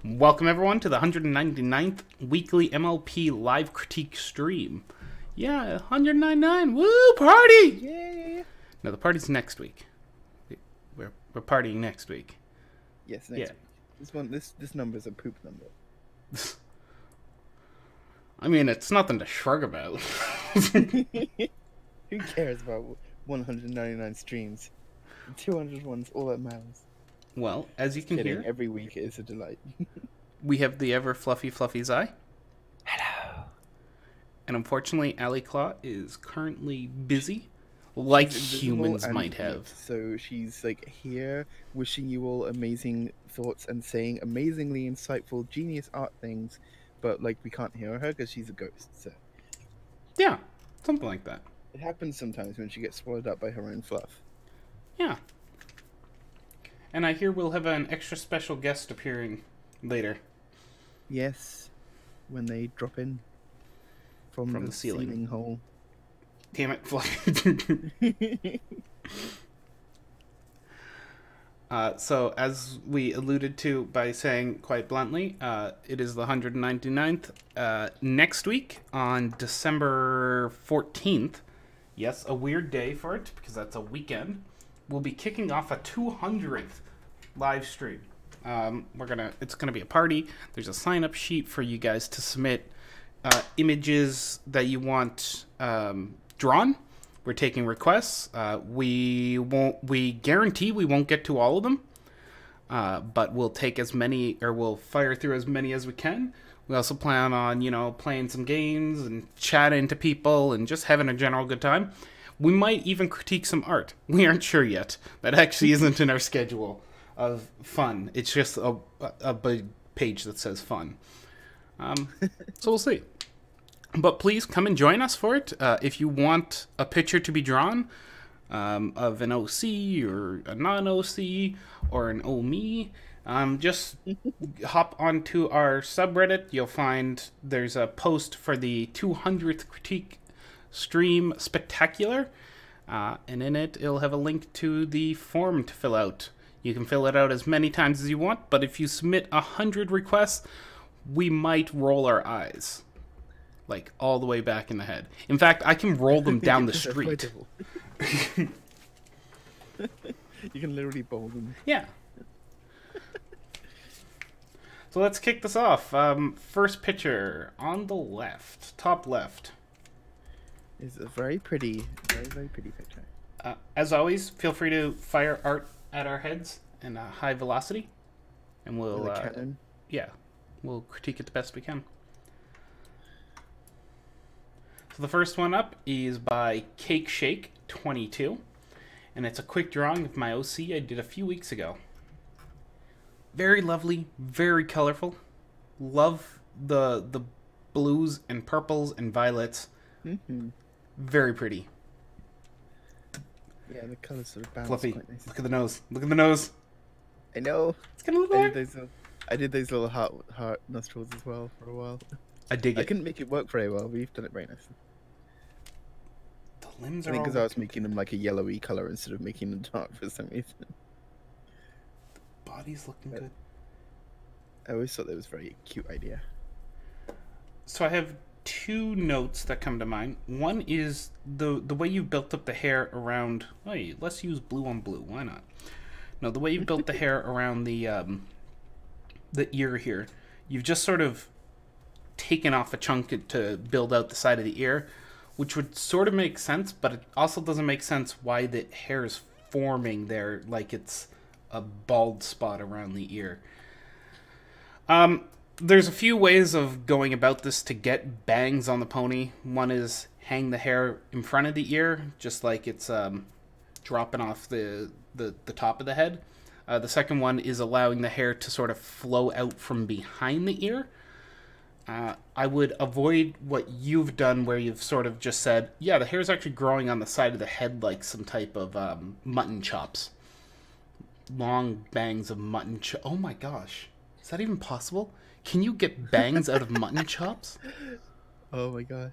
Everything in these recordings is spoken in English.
Welcome everyone to the 199th weekly MLP live critique stream. Yeah, 199. Woo, party! Yeah. No, the party's next week. We're partying next week. Yes, next week. This number is a poop number. I mean, it's nothing to shrug about. Who cares about 199 streams? 200 ones, all that matters. Well, as you can hear, every week is a delight. we have the ever fluffy Zai. Hello. And unfortunately, Alley Claw is currently busy, like humans might have. So she's like here, wishing you all amazing thoughts and saying amazingly insightful, genius art things, but like we can't hear her because she's a ghost. So yeah, something like that. It happens sometimes when she gets swallowed up by her own fluff. Yeah. And I hear we'll have an extra special guest appearing later. Yes, when they drop in from the ceiling hole. Damn it, Fluffy. So, as we alluded to by saying quite bluntly, it is the 199th. Next week, on December 14th, yes, a weird day for it, because that's a weekend, we'll be kicking off a 200th live stream. It's gonna be a party. There's a sign-up sheet for you guys to submit images that you want drawn. We're taking requests. We guarantee we won't get to all of them, but we'll take as many, or we'll fire through as many as we can. We also plan on, playing some games and chatting to people and just having a general good time. We might even critique some art. We aren't sure yet. That actually isn't in our schedule of fun. It's just a big page that says fun. So we'll see. But please come and join us for it. If you want a picture to be drawn of an OC or a non-OC or an OME, just hop onto our subreddit. You'll find there's a post for the 200th critique stream spectacular, and in it it'll have a link to the form to fill out. You can fill it out as many times as you want, but if you submit 100 requests, we might roll our eyes, like all the way back in the head. In fact, I can roll them down the street. You can literally bowl them. Yeah. So let's kick this off. First picture on the left, top left. It's a very pretty picture. As always, feel free to fire art at our heads in a high velocity, and we'll we'll critique it the best we can. So the first one up is by Cake Shake 22, and it's a quick drawing of my OC I did a few weeks ago. Very lovely, very colorful. Love the blues and purples and violets. Mm-hmm. Very pretty. Yeah, the colors sort of bounce Fluffy, quite nicely. look at the nose. Look at the nose. I know. It's gonna look like. I did those little heart nostrils as well for a while. I dig it. I couldn't make it work very well, but you've done it very nicely. The limbs are I think all... because I was making them like a yellowy color instead of making them dark for some reason. The body's looking good. I always thought that was a very cute idea. So I have two notes that come to mind. One is the way you built up the hair around... Hey, let's use blue on blue. Why not? No, the way you built the hair around the ear here. You've just sort of taken off a chunk to build out the side of the ear, which would sort of make sense, but it also doesn't make sense why the hair is forming there like it's a bald spot around the ear. There's a few ways of going about this to get bangs on the pony. One is hang the hair in front of the ear, just like it's dropping off the top of the head. The second one is allowing the hair to sort of flow out from behind the ear. I would avoid what you've done where you've sort of just said, yeah, the hair is actually growing on the side of the head like some type of mutton chops. Long bangs of mutton chops. Oh my gosh. Is that even possible? Can you get bangs out of mutton chops? Oh my gosh.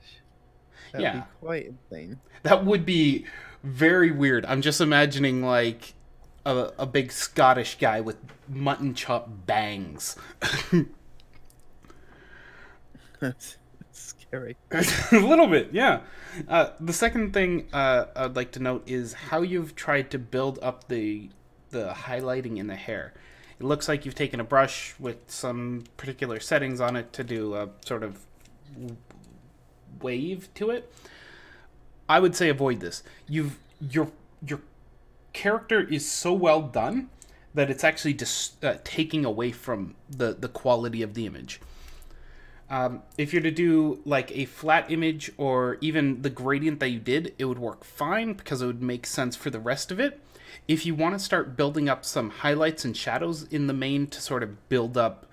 That would be quite insane. That would be very weird. I'm just imagining like a big Scottish guy with mutton chop bangs. That's scary. A little bit, yeah. The second thing I'd like to note is how you've tried to build up the highlighting in the hair. It looks like you've taken a brush with some particular settings on it to do a sort of wave to it. I would say avoid this. Your character is so well done that it's actually just taking away from the quality of the image. If you're to do like a flat image or even the gradient that you did, it would work fine because it would make sense for the rest of it. If you want to start building up some highlights and shadows in the main to sort of build up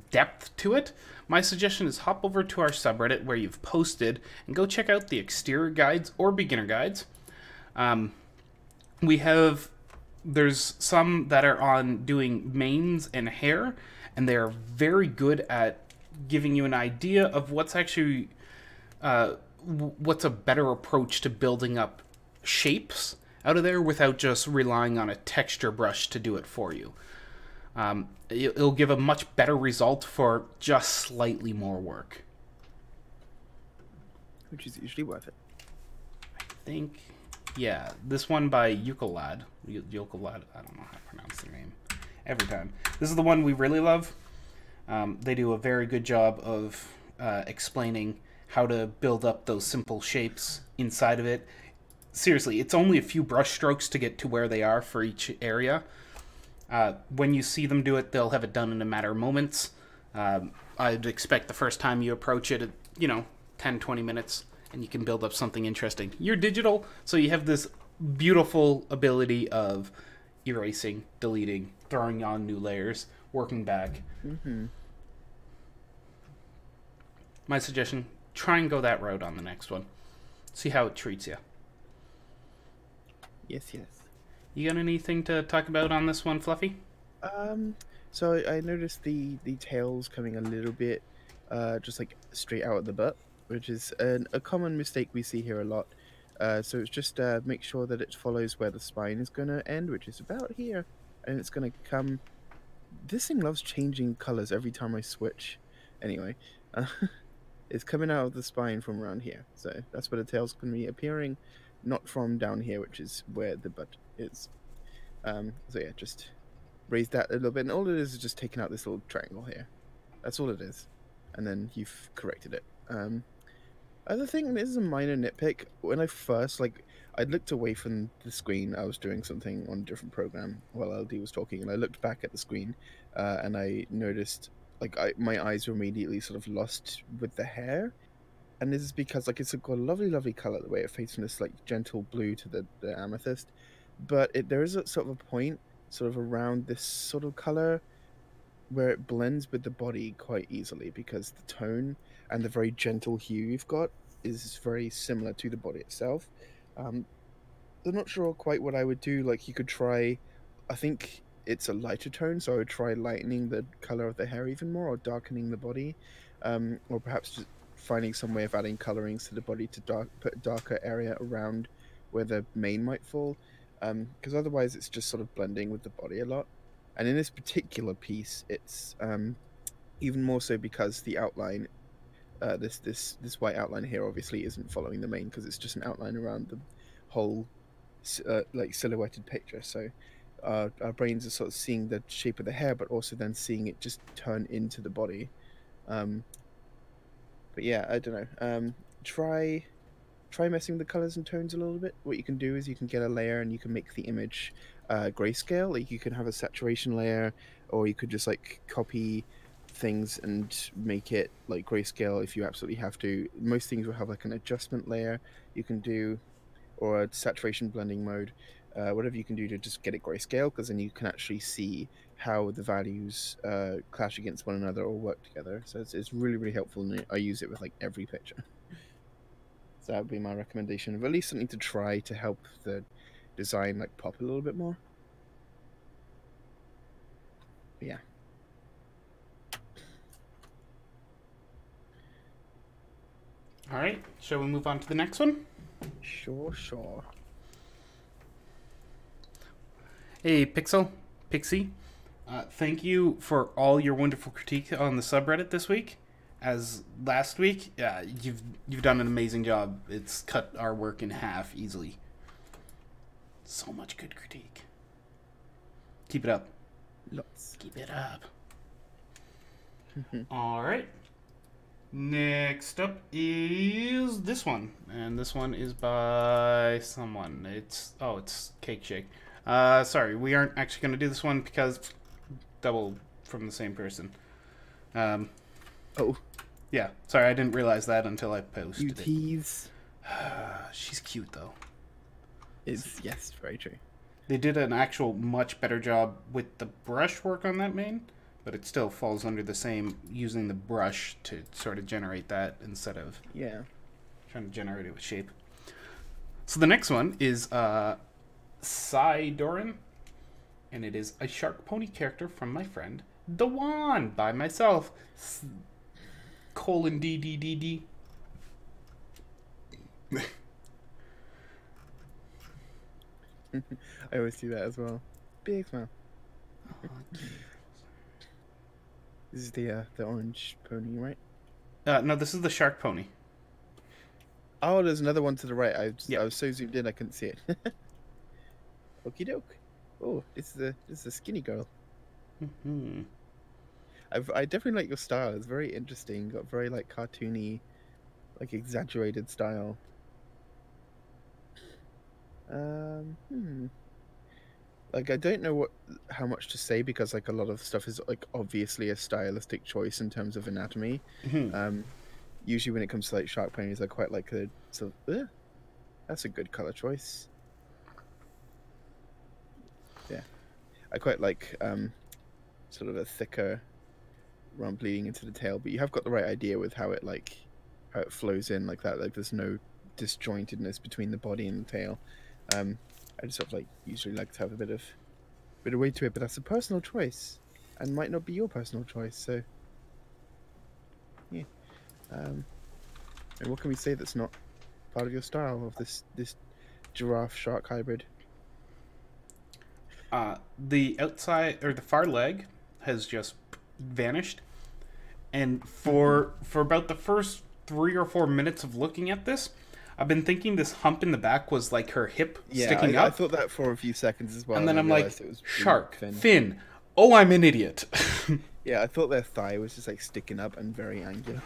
depth to it, my suggestion is hop over to our subreddit where you've posted and go check out the exterior guides or beginner guides. There's some that are on doing manes and hair, and they are very good at giving you an idea of what's actually what's a better approach to building up shapes out of there without just relying on a texture brush to do it for you. It'll give a much better result for just slightly more work. Which is usually worth it. I think, yeah, this one by Ukolad. Ukolad, I don't know how to pronounce their name every time. This is the one we really love. They do a very good job of explaining how to build up those simple shapes inside of it. Seriously, it's only a few brush strokes to get to where they are for each area. When you see them do it, they'll have it done in a matter of moments. I'd expect the first time you approach it, 10, 20 minutes, and you can build up something interesting. You're digital, so you have this beautiful ability of erasing, deleting, throwing on new layers, working back. Mm-hmm. My suggestion, try and go that route on the next one. See how it treats you. Yes, yes. You got anything to talk about on this one, Fluffy? So I noticed the tails coming a little bit, just like straight out of the butt, which is a common mistake we see here a lot. So it's just make sure that it follows where the spine is gonna end, which is about here, and it's gonna come. This thing loves changing colors every time I switch. Anyway, it's coming out of the spine from around here, so that's where the tail's gonna be appearing, not from down here, which is where the butt is. So yeah, just raise that a little bit, and all it is just taking out this little triangle here. That's all it is, and then you've corrected it. Other thing, this is a minor nitpick. When I first, I looked away from the screen. I was doing something on a different program while LD was talking, and I looked back at the screen, and I noticed, my eyes were immediately sort of lost with the hair. And this is because, it's got a lovely, lovely color, the way it fades from this, gentle blue to the amethyst. But there is a sort of a point, sort of around this sort of color, where it blends with the body quite easily, because the tone and the very gentle hue you've got is very similar to the body itself. I'm not sure quite what I would do. You could try, I think it's a lighter tone, so I would try lightening the color of the hair even more, or darkening the body, or perhaps just finding some way of adding colorings to the body to put a darker area around where the mane might fall, because otherwise it's just sort of blending with the body a lot. And in this particular piece, it's even more so because the outline, this white outline here obviously isn't following the mane, because it's just an outline around the whole silhouetted picture. So our brains are sort of seeing the shape of the hair, but also then seeing it just turn into the body. But yeah, I don't know. Try messing with the colors and tones a little bit. What you can do is you can get a layer and you can make the image grayscale. You can have a saturation layer, or you could just copy things and make it grayscale if you absolutely have to. Most things will have an adjustment layer you can do, or a saturation blending mode, whatever you can do to just get it grayscale, because then you can actually see how the values clash against one another or work together. So it's really, really helpful, and I use it with every picture. So that would be my recommendation, of at least something to try to help the design pop a little bit more. But yeah. All right, shall we move on to the next one? Sure. Hey, Pixie. Thank you for all your wonderful critique on the subreddit this week. As last week, you've done an amazing job. It's cut our work in half easily. So much good critique. Keep it up. Lots. Keep it up. All right. Next up is this one, and this one is by someone. It's Cake Shake. Sorry, we aren't actually going to do this one because double from the same person. Oh. Yeah, sorry, I didn't realize that until I posted You tease. She's cute though. Yes, very true. They did an actual much better job with the brush work on that mane, but it still falls under the same using the brush to sort of generate that instead of trying to generate it with shape. So the next one is Doran, and it is a shark pony character from my friend Dewan by myself. :DDDD. I always see that as well. Big smile. This is the orange pony, right? No, this is the shark pony. Oh, there's another one to the right. I was so zoomed in I couldn't see it. Okie doke. Oh, this is a skinny girl. Mm-hmm. I definitely like your style. It's very interesting. Got very like cartoony, like exaggerated style. Like I don't know how much to say because like a lot of stuff is like obviously a stylistic choice in terms of anatomy. Mm-hmm. Usually when it comes to like shark ponies, I quite like the sort of, that's a good color choice. Yeah, I quite like sort of a thicker rump leading into the tail, but you have got the right idea with how it flows in like that. Like there's no disjointedness between the body and the tail. I just sort of like usually like to have a bit of weight to it, but that's a personal choice and might not be your personal choice. So yeah, and what can we say that's not part of your style of this giraffe shark hybrid? The outside or the far leg has just vanished, and for about the first 3 or 4 minutes of looking at this, I've been thinking this hump in the back was like her hip sticking up. I thought that for a few seconds as well. And then I'm like, it was shark, fin. Oh, I'm an idiot. Yeah, I thought their thigh was just like sticking up and very angular.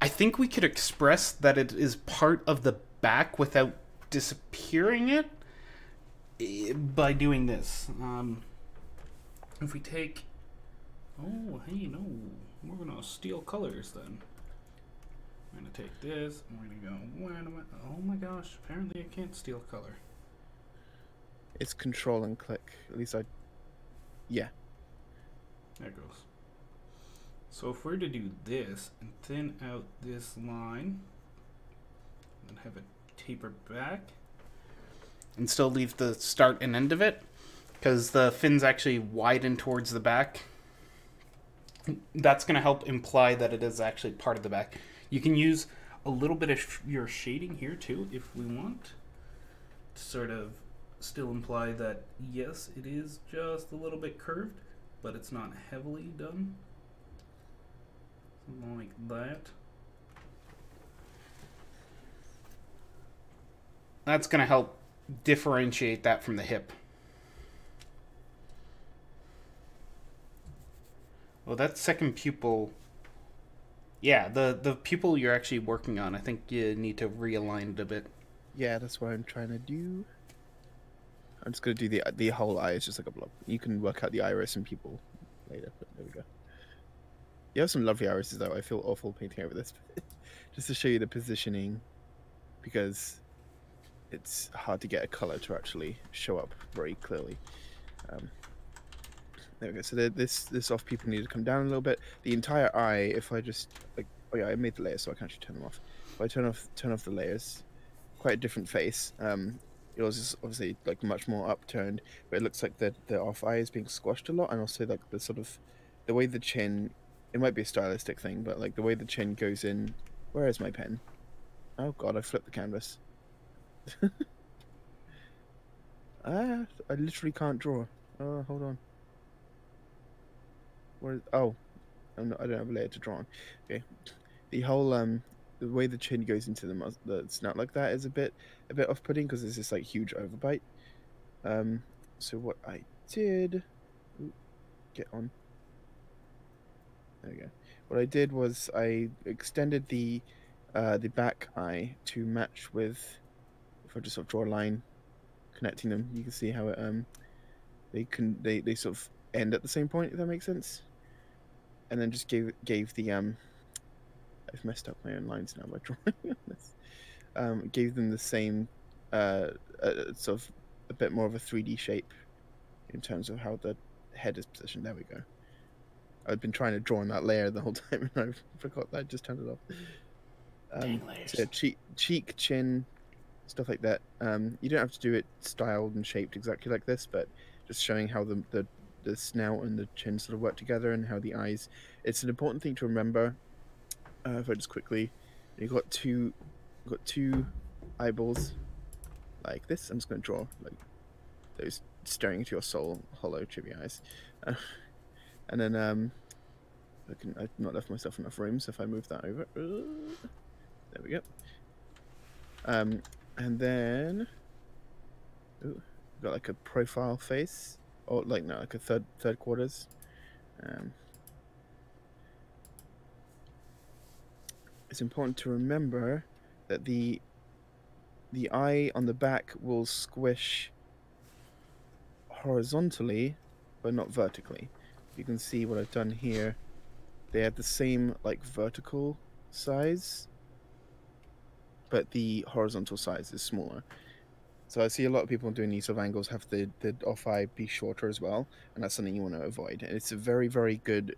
I think we could express that it is part of the back without disappearing it by doing this. If we take... Oh, hey, no. We're going to steal colors then. I'm going to take this, and we're going to go, where am I? Oh my gosh, apparently I can't steal color. It's control and click. At least yeah. There it goes. So if we're to do this, and thin out this line, and have it taper back, and still leave the start and end of it, because the fins actually widen towards the back, that's going to help imply that it is actually part of the back. You can use a little bit of your shading here too, if we want, to sort of still imply that, yes, it is just a little bit curved, but it's not heavily done. Something like that. That's going to help differentiate that from the hip. Well, that second pupil... Yeah, the pupil you're actually working on, I think you need to realign it a bit. Yeah, that's what I'm trying to do. I'm just going to do the whole eye. It's just like a blob. You can work out the iris and pupil later, but there we go. You have some lovely irises, though. I feel awful painting over this. Just to show you the positioning, because it's hard to get a color to actually show up very clearly. There we go. So this off pupil need to come down a little bit. The entire eye, if I just like, oh yeah, I made the layers, so I can actually turn them off. If I turn off the layers, quite a different face. Yours is obviously like much more upturned, but it looks like the off eye is being squashed a lot, and also like the sort of the way the chin. It might be a stylistic thing, but like the way the chin goes in. Where is my pen? Oh god, I flipped the canvas. Ah, I literally can't draw. Oh, hold on. Where? Oh, I don't have a layer to draw on. Okay. The whole the way the chin goes into the snout like that is a bit off-putting because there's this like huge overbite. Um, so what I did, ooh, get on. There we go. What I did was I extended the back eye to match with. If I just sort of draw a line connecting them, you can see how it they sort of end at the same point. If that makes sense. And then just gave the I've messed up my own lines now by drawing this. Gave them the same sort of a bit more of a 3D shape in terms of how the head is positioned. There we go. I've been trying to draw on that layer the whole time, and I forgot that. I just turned it off. Dang layers. So yeah, cheek, chin, stuff like that. You don't have to do it styled and shaped exactly like this, but just showing how the snout and the chin sort of work together and how the eyes. It's an important thing to remember. If I just quickly, you've got two eyeballs like this. I'm just going to draw like those staring into your soul, hollow, chibi eyes. And then I've not left myself enough room, so if I move that over, there we go. And then got like a profile face, or like no, like a third quarters. It's important to remember that the eye on the back will squish horizontally, but not vertically. You can see what I've done here. They have the same like vertical size, but the horizontal size is smaller. So I see a lot of people doing these sort of angles have the off eye be shorter as well, and that's something you want to avoid. And it's a very, very good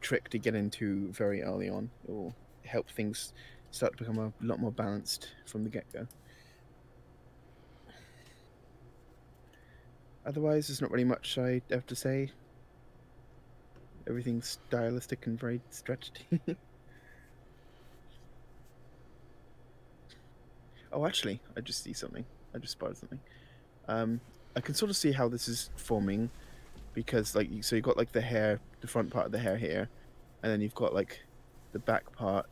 trick to get into very early on. It will help things start to become a lot more balanced from the get-go. Otherwise, there's not really much I have to say. Everything's stylistic and very stretched. Oh, actually, I just see something. I just spotted something. I can sort of see how this is forming, because like so you've got like the hair, the front part of the hair here, and then you've got like the back part,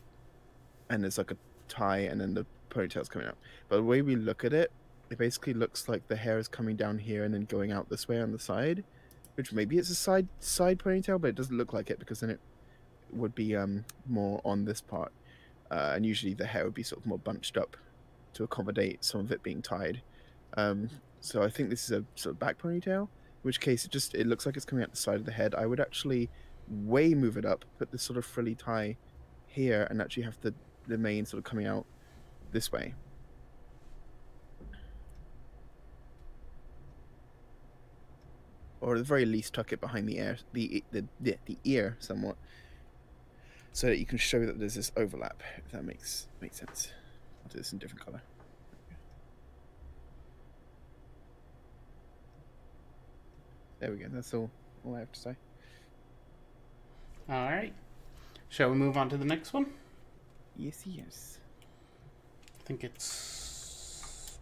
and there's like a tie, and then the ponytail's coming out. But the way we look at it, it basically looks like the hair is coming down here and then going out this way on the side, which maybe it's a side ponytail, but it doesn't look like it because then it would be more on this part, and usually the hair would be sort of more bunched up to accommodate some of it being tied. So I think this is a sort of back ponytail, in which case it looks like it's coming out the side of the head. I would actually way move it up, put this sort of frilly tie here, and actually have the mane sort of coming out this way. Or at the very least tuck it behind the ear somewhat, so that you can show that there's this overlap, if that makes sense. I'll do this in a different color. There we go. That's all I have to say. All right. Shall we move on to the next one? Yes, yes. I think it's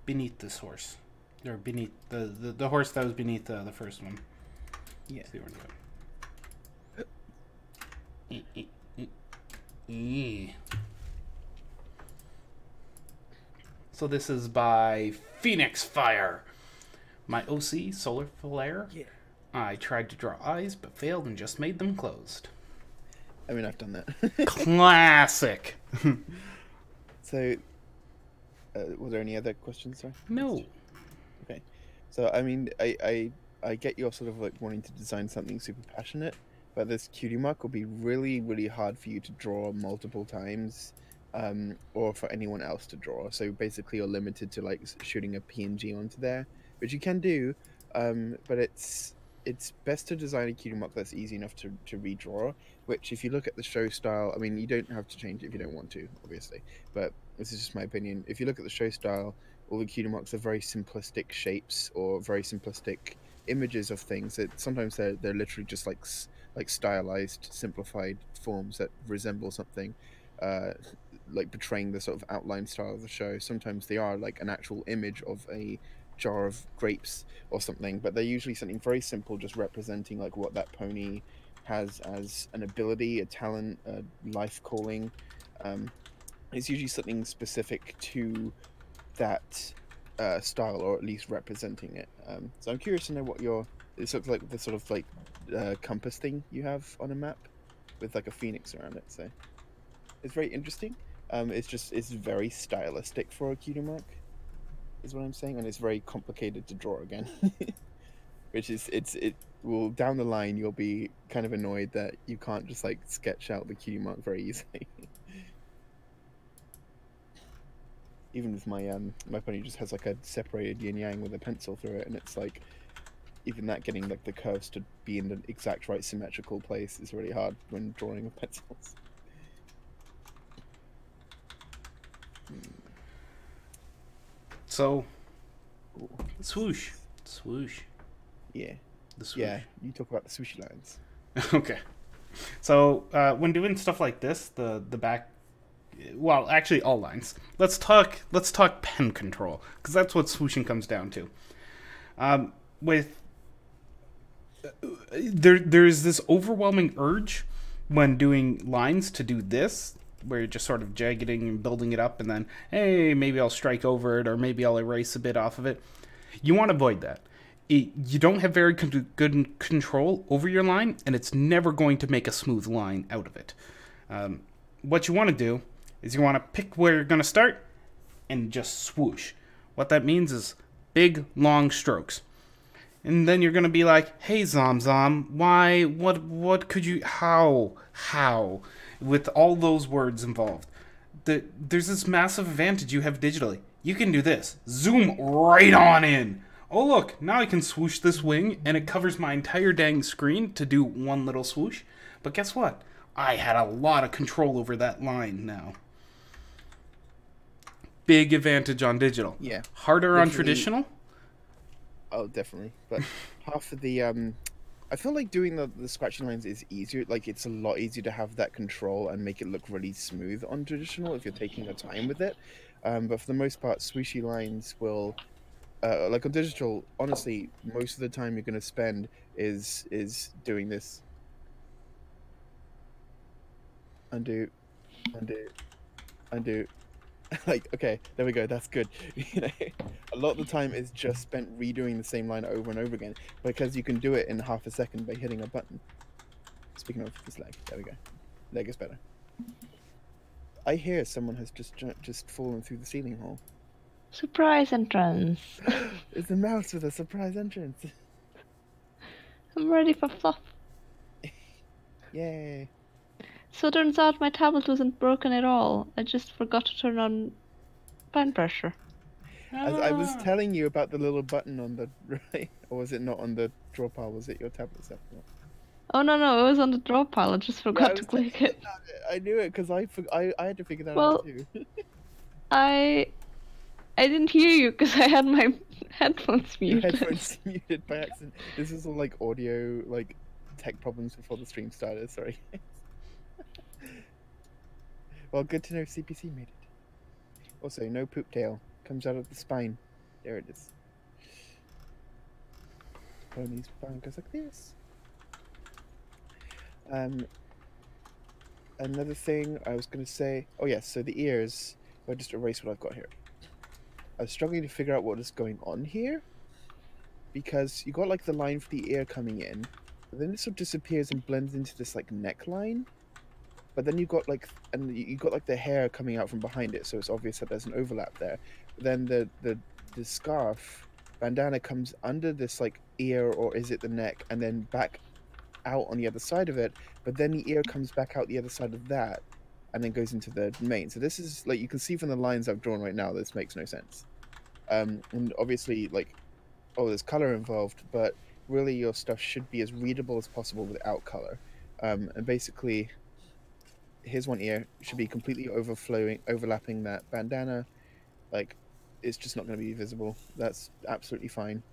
beneath this horse. Or beneath the horse that was beneath the first one. Yeah. See where to go. So this is by Phoenix Fire. My OC, Solar Flare. Yeah. I tried to draw eyes, but failed and just made them closed. I mean, I've done that. Classic. So, were there any other questions, sir? No. Okay. So, I mean, I get you're sort of like wanting to design something super passionate, but this cutie mark will be really, really hard for you to draw multiple times, or for anyone else to draw. So basically, you're limited to like shooting a PNG onto there, which you can do, but it's best to design a cutie mark that's easy enough to redraw. Which, if you look at the show style, I mean, you don't have to change it if you don't want to, obviously. But this is just my opinion. If you look at the show style, all the cutie marks are very simplistic shapes or very simplistic images of things. That sometimes they're literally just like stylized, simplified forms that resemble something, like betraying the sort of outline style of the show. Sometimes they are like an actual image of a jar of grapes or something, but they're usually something very simple, just representing like what that pony has as an ability, a talent, a life calling. It's usually something specific to that style, or at least representing it. So I'm curious to know what your it looks like, the sort of like compass thing you have on a map with like a phoenix around it. So it's very interesting. It's very stylistic for a cutie mark, is what I'm saying, and it's very complicated to draw again. Which is it will, down the line you'll be kind of annoyed that you can't just like sketch out the cutie mark very easily. Even with my my pony just has like a separated yin yang with a pencil through it, and it's like even that, getting like the curves to be in the exact right symmetrical place is really hard when drawing with pencils. So, Ooh. swoosh, swoosh. Yeah. The swoosh. Yeah, you talk about the swooshy lines. Okay. So when doing stuff like this, the back, well, actually all lines. Let's talk pen control, because that's what swooshing comes down to. There's this overwhelming urge when doing lines to do this, where you're just sort of jaggeding and building it up, and then, hey, maybe I'll strike over it, or maybe I'll erase a bit off of it. You want to avoid that. You don't have very good control over your line, and it's never going to make a smooth line out of it. What you want to do is you want to pick where you're going to start and just swoosh. What that means is big, long strokes. And then you're going to be like, hey, Zom, why, what could you, how, with all those words involved. There's this massive advantage you have digitally. You can do this. Zoom right on in. Oh, look, now I can swoosh this wing, and it covers my entire dang screen to do one little swoosh. But guess what? I had a lot of control over that line now. Big advantage on digital. Yeah. Harder on traditional. Oh, definitely. But half of the I feel like doing the scratching lines is easier. Like, it's a lot easier to have that control and make it look really smooth on traditional if you're taking your time with it. But for the most part, swooshy lines will, like on digital, honestly, most of the time you're going to spend is doing this. Undo, undo, undo. Like, okay, there we go, that's good. You know, a lot of the time is just spent redoing the same line over and over again, because you can do it in half a second by hitting a button. Speaking of this leg, there we go. Leg is better. I hear someone has just fallen through the ceiling hole. Surprise entrance. It's a mouse with a surprise entrance. I'm ready for fluff. Yay. So it turns out my tablet wasn't broken at all. I just forgot to turn on pen pressure. As I was telling you about the little button on the right, or was it not on the draw pile? Was it your tablet set? Oh no, it was on the draw pile. I just forgot to click it. I knew it because I had to figure that out too. I didn't hear you because I had my headphones muted. Your headphones muted by accident. This is all like audio, like tech problems before the stream started. Sorry. Well, good to know CPC made it. Also, no poop tail. Comes out of the spine. There it is. Pony's spine goes like this. Another thing I was going to say... Oh yes, so the ears... I'll just erase what I've got here. I was struggling to figure out what is going on here. Because you got like the line for the ear coming in. But then it sort of disappears and blends into this like neckline. But then you got like, and you got like the hair coming out from behind it, so it's obvious that there's an overlap there. But then the scarf bandana comes under this like ear, or is it the neck, and then back out on the other side of it. But then the ear comes back out the other side of that, and then goes into the mane. So this is like, you can see from the lines I've drawn right now, this makes no sense. And obviously, like, oh, there's color involved, but really your stuff should be as readable as possible without color. And basically, here's one ear, should be completely overlapping that bandana. Like, it's just not going to be visible. That's absolutely fine.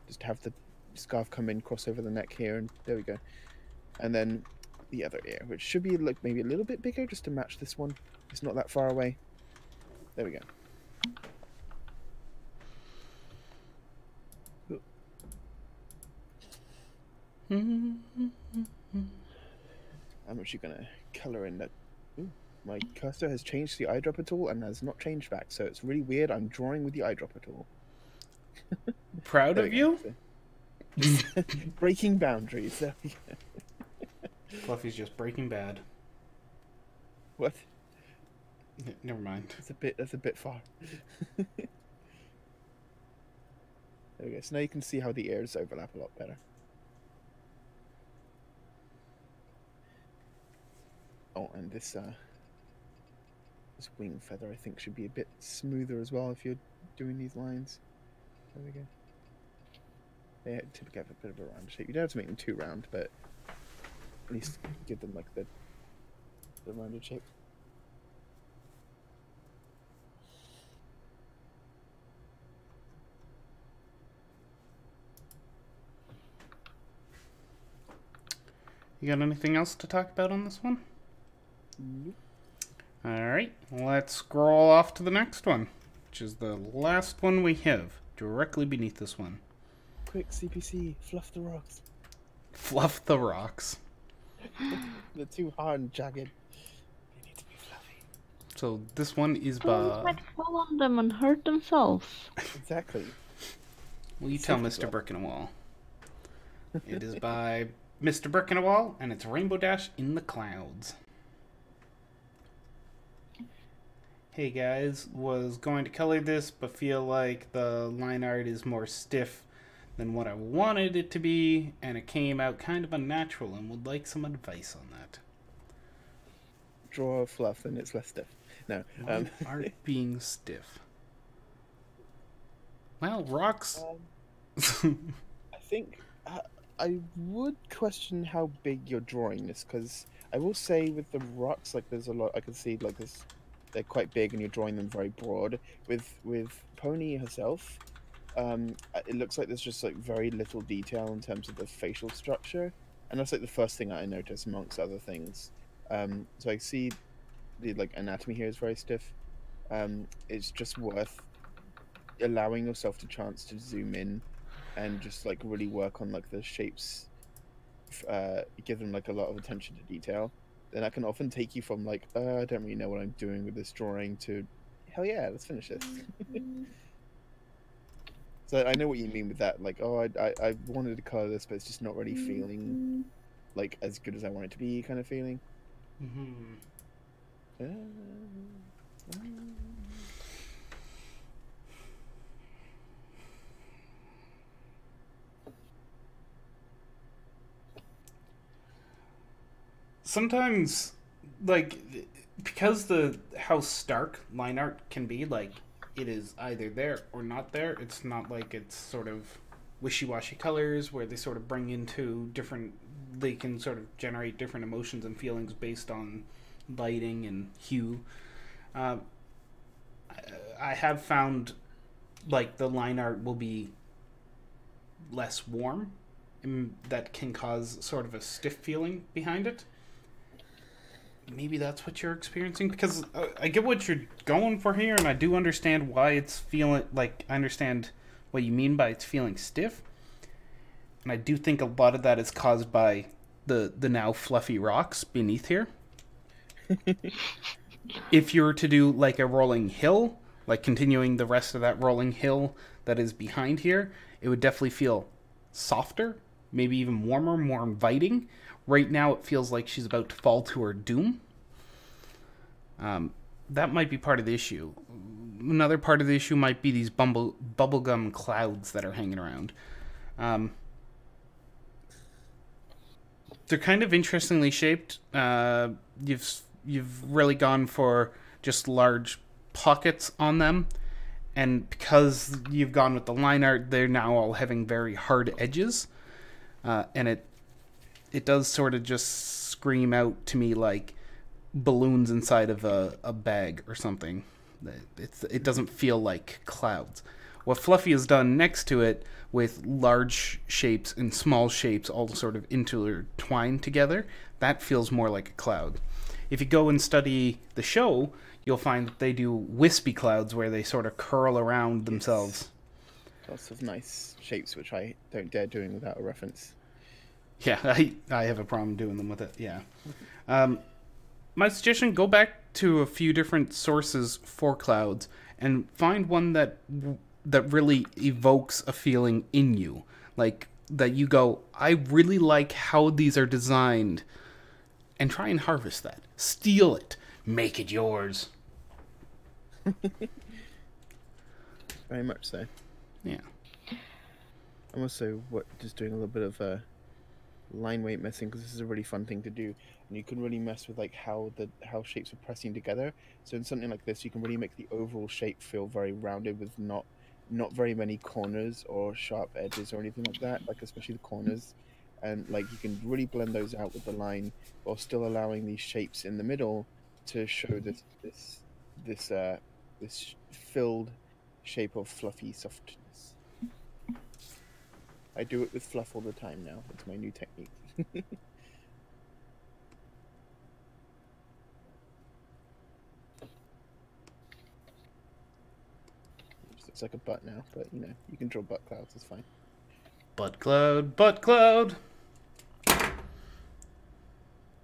Just have the scarf come in, cross over the neck here, and there we go. And then the other ear, which should be like maybe a little bit bigger, just to match this one. It's not that far away. There we go. I'm actually gonna color in that. Ooh, my cursor has changed to the eyedropper tool and has not changed back, so it's really weird. I'm drawing with the eyedropper tool. Proud of you? Breaking boundaries. There we go. Fluffy's just Breaking Bad. What? Never mind. That's a bit far. There we go. So now you can see how the ears overlap a lot better. Oh, and this wing feather I think should be a bit smoother as well if you're doing these lines. There we go. They typically have a bit of a round shape. You don't have to make them too round, but at least give them like the rounded shape. You got anything else to talk about on this one? Nope. Alright, let's scroll off to the next one, which is the last one we have, directly beneath this one. Quick, CPC, fluff the rocks. Fluff the rocks. They're too hard and jagged. They need to be fluffy. So this one is People by... might fall on them and hurt themselves. Exactly. Well, you tell Mr. Birkenwall. It is by Mr. Birkenwall, and it's Rainbow Dash in the Clouds. Hey guys, was going to color this, but feel like the line art is more stiff than what I wanted it to be, and it came out kind of unnatural, and would like some advice on that. Draw fluff and it's less stiff. No. Art being stiff. Well, rocks. I think I would question how big you're drawing this, because I will say with the rocks, like there's a lot I can see like this. They're quite big, and you're drawing them very broad. With Pony herself, it looks like there's just like very little detail in terms of the facial structure, and that's like the first thing I notice amongst other things. So I see the like anatomy here is very stiff. It's just worth allowing yourself the chance to zoom in and just like really work on like the shapes, give them like a lot of attention to detail. Then that can often take you from like, I don't really know what I'm doing with this drawing to, hell yeah, let's finish this. So I know what you mean with that. Like, oh, I wanted to color this, but it's just not really feeling like as good as I want it to be, kind of feeling. Sometimes, like, because how stark line art can be, like, it is either there or not there. It's not like it's sort of wishy-washy colors where they sort of bring into different, they can sort of generate different emotions and feelings based on lighting and hue. I have found, like, the line art will be less warm, and that can cause sort of a stiff feeling behind it. Maybe that's what you're experiencing, because I get what you're going for here, and I do understand why it's feeling, like, I understand what you mean by it's feeling stiff, and I do think a lot of that is caused by the now fluffy rocks beneath here. If you were to do, like, a rolling hill, like, continuing the rest of that rolling hill that is behind here, it would definitely feel softer, maybe even warmer, more inviting. Right now, it feels like she's about to fall to her doom. That might be part of the issue. Another part of the issue might be these bubblegum clouds that are hanging around. They're kind of interestingly shaped. You've really gone for just large pockets on them. And because you've gone with the line art, they're now all having very hard edges. And it does sort of just scream out to me like balloons inside of a bag or something. It doesn't feel like clouds. What Fluffy has done next to it with large shapes and small shapes all sort of intertwined together, that feels more like a cloud. If you go and study the show, you'll find that they do wispy clouds where they sort of curl around themselves. Lots of nice shapes which I don't dare doing without a reference. Yeah, I have a problem doing them with it. Yeah. My suggestion: go back to a few different sources for clouds and find one that really evokes a feeling in you, like that you go, I really like how these are designed, and try and harvest that, steal it, make it yours. Very much so. Yeah. I'm also just doing a little bit of line weight messing, because this is a really fun thing to do, and you can really mess with like how shapes are pressing together. So in something like this, you can really make the overall shape feel very rounded with not very many corners or sharp edges or anything like that, like especially the corners. And like you can really blend those out with the line while still allowing these shapes in the middle to show this filled shape of fluffy softness. I do it with fluff all the time now. It's my new technique. Looks like a butt now, but you know, you can draw butt clouds, it's fine. Butt cloud, butt cloud.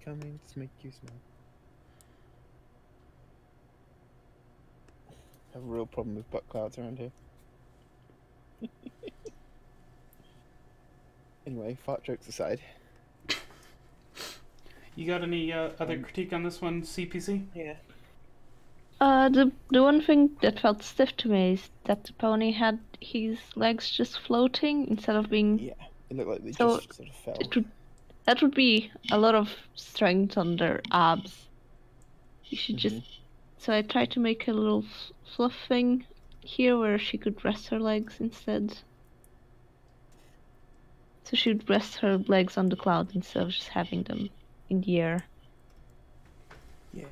Coming to make you smile. I have a real problem with butt clouds around here. Anyway, fart jokes aside. You got any other critique on this one, CPC? Yeah. The one thing that felt stiff to me is that the pony had his legs just floating instead of being. Yeah, it looked like they So just sort of fell. That would be a lot of strength on their abs. You should just. So I tried to make a little fluff thing here where she could rest her legs instead. So she would rest her legs on the cloud instead of just having them in the air. Yeah.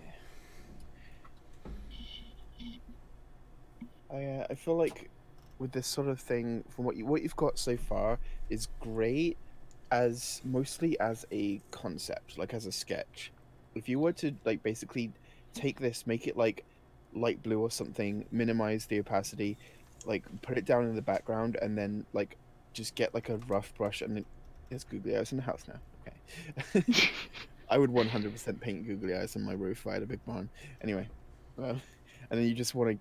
I feel like with this sort of thing, from what you've got so far is great as mostly as a concept, like as a sketch. If you were to like basically take this, make it like light blue or something, minimize the opacity, like put it down in the background, and then like just get like a rough brush, and there's googly eyes in the house now. Okay. I would 100% paint googly eyes on my roof if I had a big barn. Anyway, and then you just want to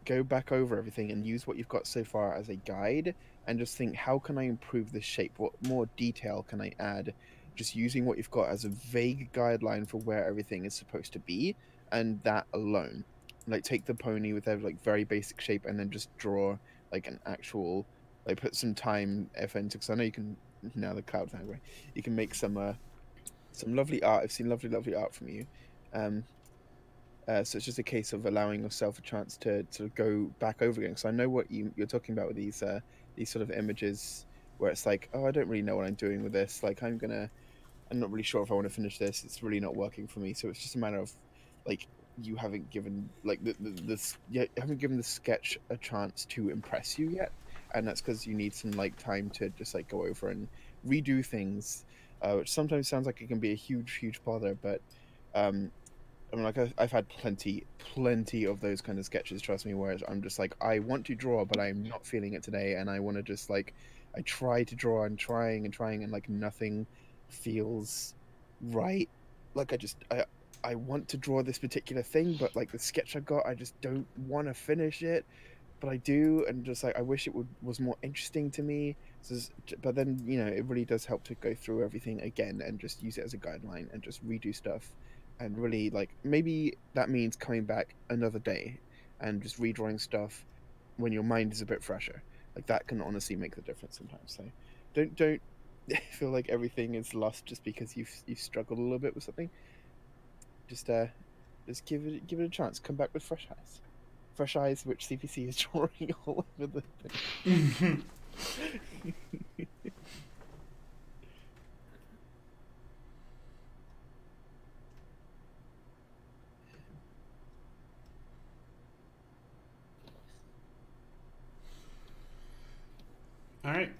go back over everything and use what you've got so far as a guide, and just think, how can I improve this shape? What more detail can I add? Just using what you've got as a vague guideline for where everything is supposed to be, and that alone. Like take the pony with their like very basic shape, and then just draw like an actual, like put some time effort into, because I know you can, now the cloud's angry, you can make some lovely art. I've seen lovely art from you. So it's just a case of allowing yourself a chance to go back over again. So I know what you're talking about with these sort of images where it's like, oh, I don't really know what I'm doing with this. Like I'm not really sure if I want to finish this. It's really not working for me. So it's just a matter of like you haven't given like you haven't given the sketch a chance to impress you yet, and that's because you need some like time to just like go over and redo things, which sometimes sounds like it can be a huge bother, but I mean, like I've had plenty of those kind of sketches, trust me, where I'm just like, I want to draw, but I'm not feeling it today, and I want to just like, I try to draw and trying, and like nothing feels right. Like I want to draw this particular thing, but like the sketch I've got, I just don't want to finish it, but I do, and just like I wish it was more interesting to me. So, but then, you know, it really does help to go through everything again and just use it as a guideline and just redo stuff. And really, like, maybe that means coming back another day and just redrawing stuff when your mind is a bit fresher. Like that can honestly make the difference sometimes. So don't feel like everything is lost just because you've struggled a little bit with something. Just give it a chance. Come back with fresh eyes, which CPC is drawing all over the thing. All right.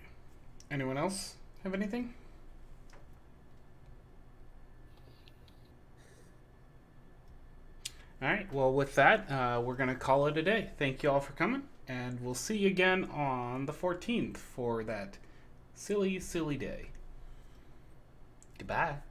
Anyone else have anything? All right. Well, with that, we're going to call it a day. Thank you all for coming, and we'll see you again on the 14th for that silly day. Goodbye.